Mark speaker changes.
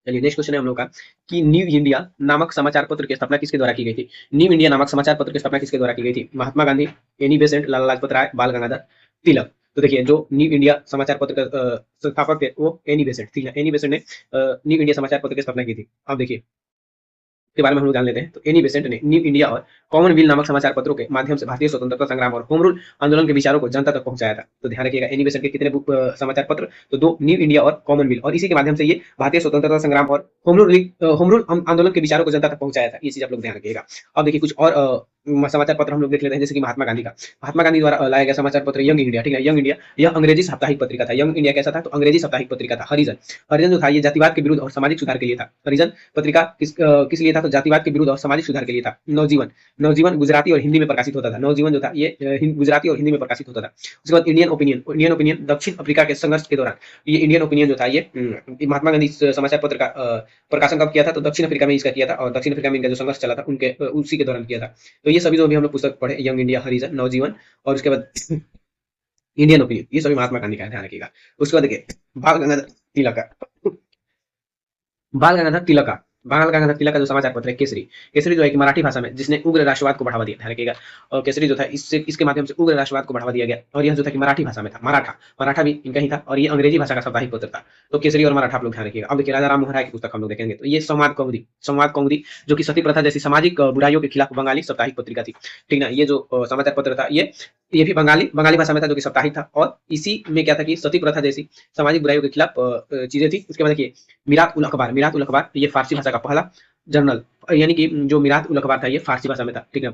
Speaker 1: चलिए next question है हम लोग का कि न्यू इंडिया नामक समाचार पत्र की स्थापना किसके द्वारा की गई थी। न्यू इंडिया नामक समाचार पत्र की स्थापना किसके द्वारा की गई थी। महात्मा गांधी, एनी बेसेंट, लाला लाजपत राय, बाल गंगाधर तिलक। तो देखिए जो न्यू इंडिया समाचार पत्र का संस्थापक थे वो एनी बेसेंट, ठीक है, एनी बेसेंट ने न्यू इंडिया समाचार पत्र की स्थापना की थी। अब देखिए के बारे में हम लोग जान लेते हैं। तो एनी बेसेंट ने न्यू इंडिया और कॉमनवेल्थ नामक समाचार पत्रों के माध्यम से भारतीय स्वतंत्रता संग्राम और होम रूल आंदोलन के विचारों को जनता तक पहुंचाया था। तो ध्यान रखिएगा एनी बेसेंट के कितने समाचार पत्र, तो दो, न्यू इंडिया और कॉमनवेल्थ, और इसी के माध्यम से ये भारतीय स्वतंत्रता संग्राम और होम रूल आंदोलन के विचारों को जनता तक पहुंचाया था। ये चीज आप लोग ध्यान रखिएगा। अब देखिए कुछ और समाचार पत्र हम लोग देख लेते हैं, जैसे कि महात्मा गांधी का, महात्मा गांधी द्वारा लाया गया समाचार पत्र यंग इंडिया, ठीक है, यंग इंडिया, यह अंग्रेजी साप्ताहिक पत्रिका था। यंग इंडिया कैसा था, तो अंग्रेजी साप्ताहिक पत्रिका था। हरिजन, हरिजन जो था ये जातिवाद के विरुद्ध और सामाजिक सुधार के लिए था। हरिजन पत्रिका किस लिए था, तो जातिवाद के विरुद्ध और सामाजिक सुधार के लिए था। नवजीवन, नवजीवन गुजराती और हिंदी में प्रकाशित होता था। नवजीवन जो था ये गुजराती और हिंदी में प्रकाशित होता था। उसके बाद इंडियन ओपिनियन, इंडियन ओपिनियन दक्षिण अफ्रीका के संघर्ष के दौरान, ये इंडियन ओपिनियन जो था ये महात्मा गांधी समाचार पत्र का प्रकाशन कब किया था, तो दक्षिण अफ्रीका में इसका किया था, और दक्षिण अफ्रीका में इनका जो संघर्ष चला था उनके उसी के दौरान किया था। तो ये सभी जो भी हम लोग पुस्तक पढ़े, यंग इंडिया, हरिजन, नवजीवन, और उसके बाद इंडियन ओपिनियन, ये सभी महात्मा गांधी का है, ध्यान रखिएगा। उसके बाद देखिए बाल गंगाधर तिलक का, बाल गंगाधर तिलक का, बाल गंगाधर तिलक का जो समाचार पत्र है केसरी, केसरी जो है कि मराठी भाषा में, जिसने उग्र राष्ट्रवाद को बढ़ावा दिया, ध्यान रखिएगा। और केसरी जो था इससे इसके माध्यम से उग्र राष्ट्रवाद को बढ़ावा दिया गया, और यह जो था कि मराठी भाषा में था। मराठा, मराठा भी इनका ही था, और ये अंग्रेजी भाषा का साप्ताहिक पत्र था। तो केसरी और मराठा आप लोग ध्यान रखिएगा। अब देखिए राजा राम मोहन राय की पुस्तक हम लोग देखेंगे, तो ये संवाद कौमुदी, संवाद कौमुदी जो कि सती प्रथा जैसी सामाजिक बुराइयों के खिलाफ बंगाली साप्ताहिक पत्रिका थी, ठीक ना। ये जो समाचार पत्र था ये भी बंगाली बंगाली भाषा में था, जो कि साप्ताहिक था, और इसी में क्या था कि सती प्रथा जैसी सामाजिक बुराइयों के खिलाफ चीजें थी। उसके बाद देखिए मिरात उल अखबार, मिरात उल अखबार ये फारसी भाषा का पहला जर्नल, यानी कि जो मिरात उल अखबार था ये फारसी भाषा में था, ठीक है।